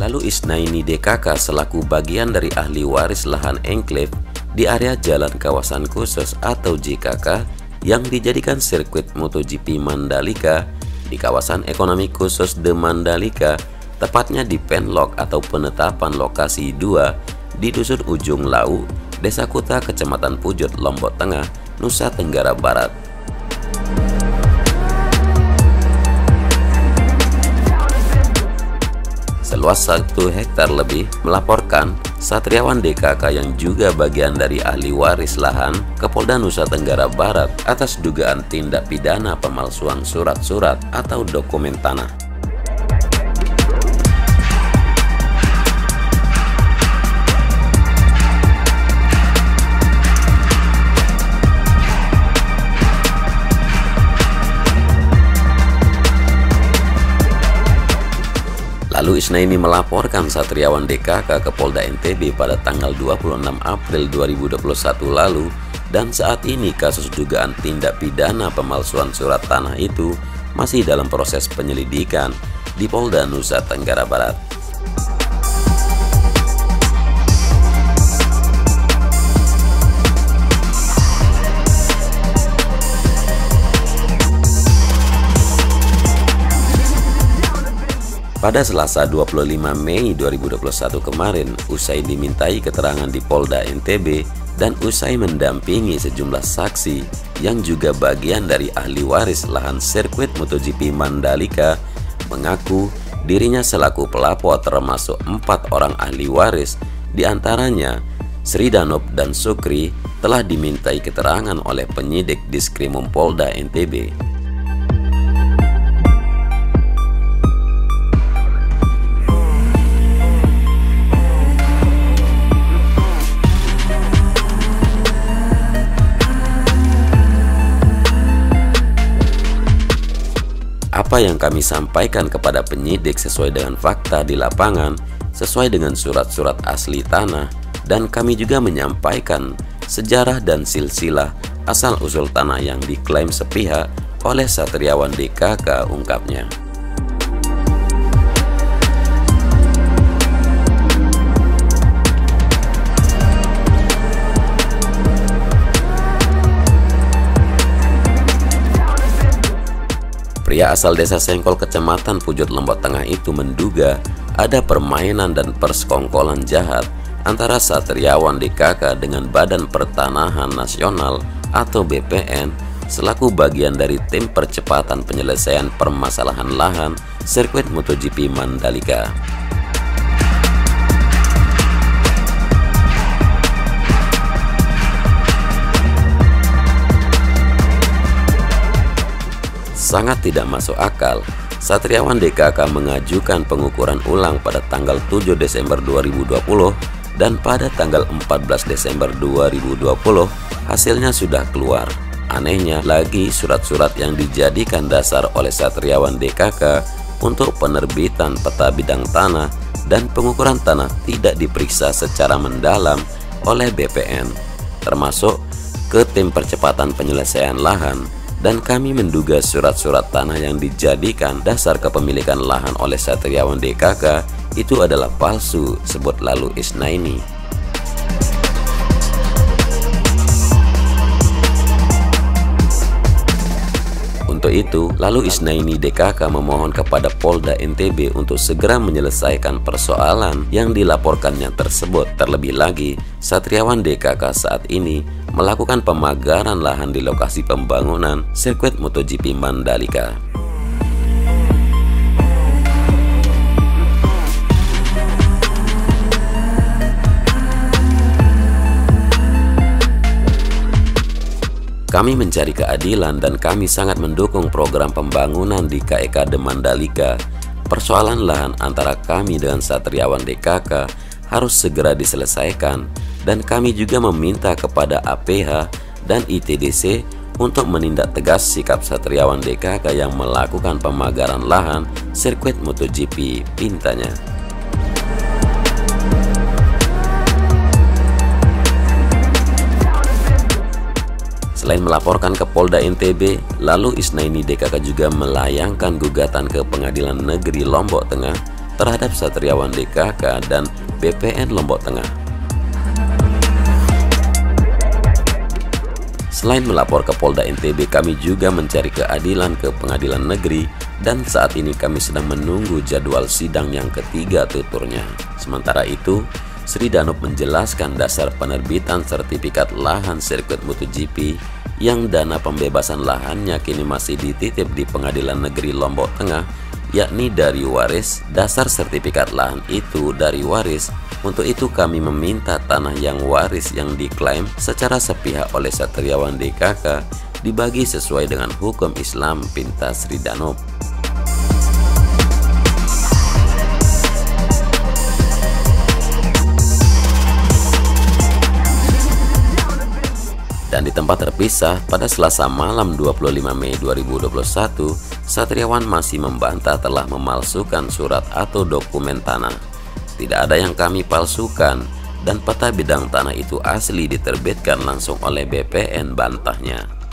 Lalu Isnaini DKK selaku bagian dari ahli waris lahan enklave di area Jalan Kawasan Khusus atau JKK yang dijadikan sirkuit MotoGP Mandalika di kawasan ekonomi khusus The Mandalika, tepatnya di penlok atau penetapan lokasi 2 di Dusun Ujung Lau, Desa Kuta, Kecamatan Pujut, Lombok Tengah, Nusa Tenggara Barat. Seluas 1 hektar lebih melaporkan Satriawan DKK yang juga bagian dari ahli waris lahan ke Polda Nusa Tenggara Barat atas dugaan tindak pidana pemalsuan surat-surat atau dokumen tanah. Lalu Isnaini melaporkan Satriawan DKK ke Polda NTB pada tanggal 26 April 2021 lalu, dan saat ini kasus dugaan tindak pidana pemalsuan surat tanah itu masih dalam proses penyelidikan di Polda Nusa Tenggara Barat. Pada Selasa 25 Mei 2021 kemarin, usai dimintai keterangan di Polda NTB dan usai mendampingi sejumlah saksi yang juga bagian dari ahli waris lahan sirkuit MotoGP Mandalika, mengaku dirinya selaku pelapor termasuk 4 orang ahli waris, diantaranya Sri Danop dan Sukri, telah dimintai keterangan oleh penyidik Diskrimum Polda NTB. Apa yang kami sampaikan kepada penyidik sesuai dengan fakta di lapangan, sesuai dengan surat-surat asli tanah, dan kami juga menyampaikan sejarah dan silsilah asal-usul tanah yang diklaim sepihak oleh Satriawan DKK, ungkapnya. Pria asal Desa Sengkol, Kecamatan Pujut, Lombok Tengah itu menduga ada permainan dan persekongkolan jahat antara Satriawan DKK dengan Badan Pertanahan Nasional atau BPN selaku bagian dari tim percepatan penyelesaian permasalahan lahan sirkuit MotoGP Mandalika. Sangat tidak masuk akal, Satriawan DKK mengajukan pengukuran ulang pada tanggal 7 Desember 2020 dan pada tanggal 14 Desember 2020 hasilnya sudah keluar. Anehnya lagi, surat-surat yang dijadikan dasar oleh Satriawan DKK untuk penerbitan peta bidang tanah dan pengukuran tanah tidak diperiksa secara mendalam oleh BPN, termasuk ke tim percepatan penyelesaian lahan. Dan kami menduga surat-surat tanah yang dijadikan dasar kepemilikan lahan oleh Satriawan DKK itu adalah palsu, sebut lalu Isnaini. Untuk itu, lalu Isnaini DKK memohon kepada Polda NTB untuk segera menyelesaikan persoalan yang dilaporkannya tersebut. Terlebih lagi, Satriawan DKK saat ini melakukan pemagaran lahan di lokasi pembangunan sirkuit MotoGP Mandalika. Kami mencari keadilan dan kami sangat mendukung program pembangunan di KEK The Mandalika. Persoalan lahan antara kami dengan Satriawan DKK harus segera diselesaikan, dan kami juga meminta kepada APH dan ITDC untuk menindak tegas sikap Satriawan DKK yang melakukan pemagaran lahan sirkuit MotoGP, pintanya. Selain melaporkan ke Polda NTB, lalu Isnaini DKK juga melayangkan gugatan ke Pengadilan Negeri Lombok Tengah terhadap Satriawan DKK dan BPN Lombok Tengah. Selain melapor ke Polda NTB, kami juga mencari keadilan ke Pengadilan Negeri dan saat ini kami sedang menunggu jadwal sidang yang ketiga tuturnya. Sementara itu, Sri Danop menjelaskan dasar penerbitan sertifikat lahan sirkuit MotoGP yang dana pembebasan lahannya kini masih dititip di Pengadilan Negeri Lombok Tengah, yakni dari waris. Dasar sertifikat lahan itu dari waris. Untuk itu kami meminta tanah yang waris yang diklaim secara sepihak oleh Satriawan DKK dibagi sesuai dengan hukum Islam, pinta Sri Danop. Dan di tempat terpisah, pada Selasa malam 25 Mei 2021, Satriawan masih membantah telah memalsukan surat atau dokumen tanah. Tidak ada yang kami palsukan dan peta bidang tanah itu asli diterbitkan langsung oleh BPN, bantahnya.